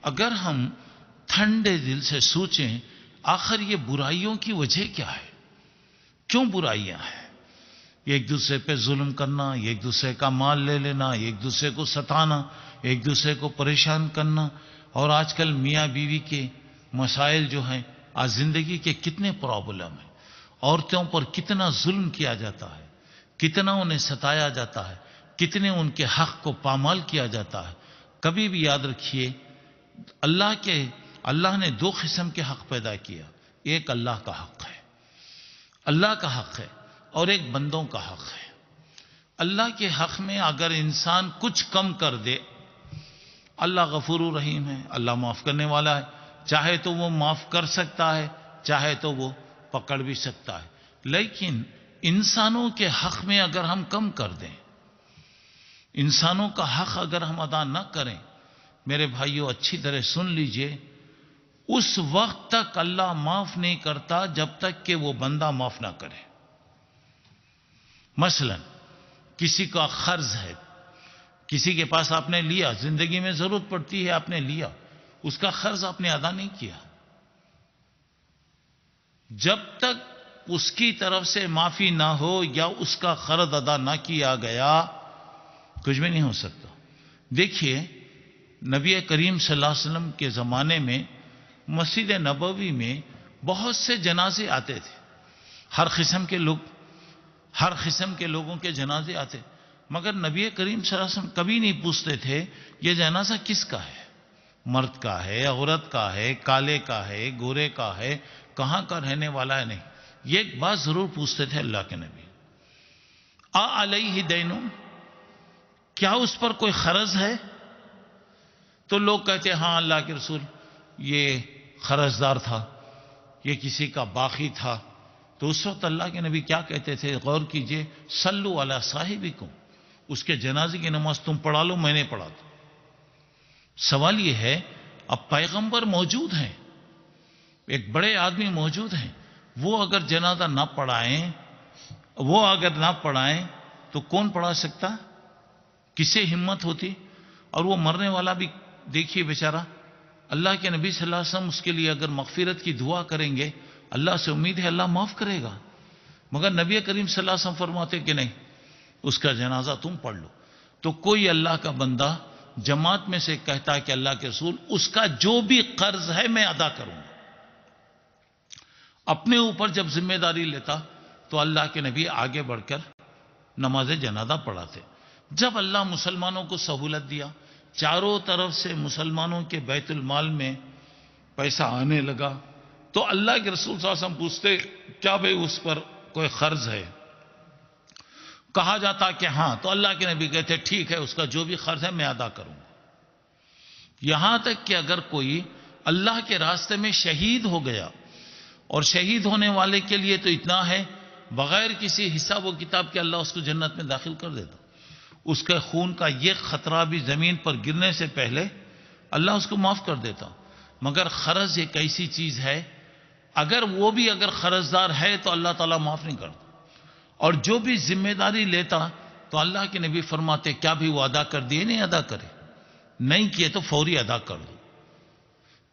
اگر ہم ٹھنڈے دل سے سوچیں آخر یہ برائیوں کی وجہ کیا ہے، کیوں برائیاں ہیں؟ ایک دوسرے پہ ظلم کرنا، ایک دوسرے کا مال لے لینا، ایک دوسرے کو ستانا، ایک دوسرے کو پریشان کرنا، اور آج کل میاں بیوی کے مسائل جو ہیں، آج زندگی کے کتنے پرابلم ہیں، عورتوں پر کتنا ظلم کیا جاتا ہے، کتنا انہیں ستایا جاتا ہے، کتنے ان کے حق کو پامال کیا جاتا ہے۔ کبھی بھی یاد رکھیے اللہ نے دو قسم کے حق پیدا کیا، ایک اللہ کا حق ہے، اللہ کا حق ہے، اور ایک بندوں کا حق ہے۔ اللہ کے حق میں اگر انسان کچھ کم کر دے، اللہ غفور الرحیم ہے، اللہ معاف کرنے والا ہے، چاہے تو وہ معاف کر سکتا ہے، چاہے تو وہ پکڑ بھی سکتا ہے۔ لیکن انسانوں کے حق میں اگر ہم کم کر دیں، انسانوں کا حق اگر ہم ادا نہ کریں، میرے بھائیوں اچھی طرح سن لیجئے، اس وقت تک اللہ معاف نہیں کرتا جب تک کہ وہ بندہ معاف نہ کرے۔ مثلا کسی کا قرض ہے، کسی کے پاس آپ نے لیا، زندگی میں ضرورت پڑتی ہے، آپ نے لیا، اس کا قرض آپ نے ادا نہیں کیا، جب تک اس کی طرف سے معافی نہ ہو یا اس کا قرض ادا نہ کیا گیا، کچھ بھی نہیں ہو سکتا۔ دیکھیے نبی کریم صلی اللہ علیہ وسلم کے زمانے میں مسجد نبوی میں بہت سے جنازے آتے تھے، ہر قسم کے لوگوں کے جنازے آتے، مگر نبی کریم صلی اللہ علیہ وسلم کبھی نہیں پوچھتے تھے یہ جنازہ کس کا ہے، مرد کا ہے، عورت کا ہے، کالے کا ہے، گورے کا ہے، کہاں کا رہنے والا ہے، نہیں، یہ ایک بات ضرور پوچھتے تھے اللہ کے نبی، علیہ دین، کیا اس پر کوئی قرض ہے؟ تو لوگ کہتے ہاں اللہ کے رسول یہ قرض دار تھا، یہ کسی کا باقی تھا۔ تو اس وقت اللہ کے نبی کیا کہتے تھے؟ غور کیجئے، صلو علی صاحبکم، اس کے جنازے کی نماز تم پڑھا لو، میں نے پڑھا دو۔ سوال یہ ہے اب پیغمبر موجود ہیں، ایک بڑے آدمی موجود ہیں، وہ اگر جنازہ نہ پڑھائیں تو کون پڑھا سکتا؟ کسے ہمت ہوتی؟ اور وہ مرنے والا بھی دیکھیے بیچارہ، اللہ کے نبی صلی اللہ علیہ وسلم اس کے لیے اگر مغفرت کی دعا کریں گے، اللہ سے امید ہے اللہ معاف کرے گا، مگر نبی کریم صلی اللہ علیہ وسلم فرماتے کہ نہیں، اس کا جنازہ تم پڑھ لو۔ تو کوئی اللہ کا بندہ جماعت میں سے کہتا ہے کہ اللہ کے رسول اس کا جو بھی قرض ہے میں ادا کروں گا، اپنے اوپر جب ذمہ داری لیتا تو اللہ کے نبی آگے بڑھ کر نماز جنازہ پڑھاتے۔ جب اللہ مسلمانوں کو سہولت دیا، چاروں طرف سے مسلمانوں کے بیت المال میں پیسہ آنے لگا، تو اللہ کے رسول صلی اللہ علیہ وسلم پوچھتے کیا بھئی اس پر کوئی قرض ہے؟ کہا جاتا کہ ہاں، تو اللہ کے نبی کہتے ٹھیک ہے، اس کا جو بھی قرض ہے میں ادا کروں گا۔ یہاں تک کہ اگر کوئی اللہ کے راستے میں شہید ہو گیا، اور شہید ہونے والے کے لیے تو اتنا ہے، بغیر کسی حساب و کتاب کے اللہ اس کو جنت میں داخل کر دیتا، اس کے خون کا یہ خطرہ بھی زمین پر گرنے سے پہلے اللہ اس کو معاف کر دیتا۔ مگر قرض ایک ایسی چیز ہے، اگر وہ بھی اگر قرض دار ہے تو اللہ تعالیٰ معاف نہیں کرتا، اور جو بھی ذمہ داری لیتا تو اللہ کے نبی فرماتے کیا بھی وہ ادا کر دیے؟ نہیں ادا کرے، نہیں کیے تو فوری ادا کر دو،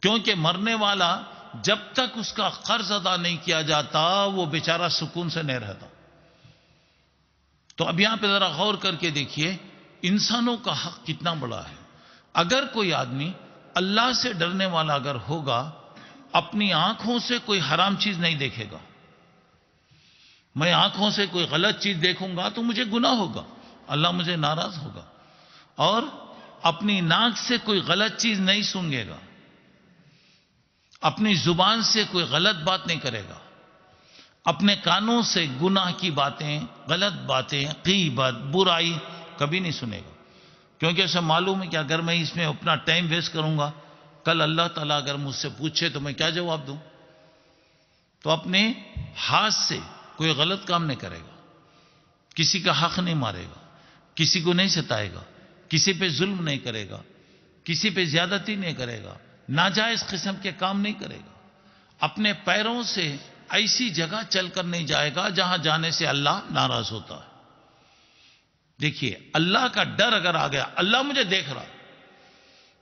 کیونکہ مرنے والا جب تک اس کا قرض ادا نہیں کیا جاتا وہ بیچارہ سکون سے نہیں رہتا۔ تو اب یہاں پہ ذرا غور کر کے دیکھیے انسانوں کا حق کتنا بڑا ہے۔ اگر کوئی آدمی اللہ سے ڈرنے والا اگر ہوگا، اپنی آنکھوں سے کوئی حرام چیز نہیں دیکھے گا، میں آنکھوں سے کوئی غلط چیز دیکھوں گا تو مجھے گناہ ہوگا، اللہ مجھے ناراض ہوگا، اور اپنی ناک سے کوئی غلط چیز نہیں سونگے گا، اپنی زبان سے کوئی غلط بات نہیں کرے گا، اپنے کانوں سے گناہ کی باتیں، غلط باتیں، غیبت، برائی کبھی نہیں سنے گا، کیونکہ اسے معلوم ہے کہ اگر میں اس میں اپنا ٹائم ویسٹ کروں گا، کل اللہ تعالیٰ اگر مجھ سے پوچھے تو میں کیا جواب دوں؟ تو اپنے ہاتھ سے کوئی غلط کام نہیں کرے گا، کسی کا حق نہیں مارے گا، کسی کو نہیں ستائے گا، کسی پہ ظلم نہیں کرے گا، کسی پہ زیادتی نہیں کرے گا، ناجائز قسم کے کام نہیں کرے گا، اپنے پیروں سے ایسی جگہ چل کر نہیں جائے گا جہاں جانے سے اللہ ناراض ہوتا ہے۔ دیکھیے اللہ کا ڈر اگر آ گیا، اللہ مجھے دیکھ رہا،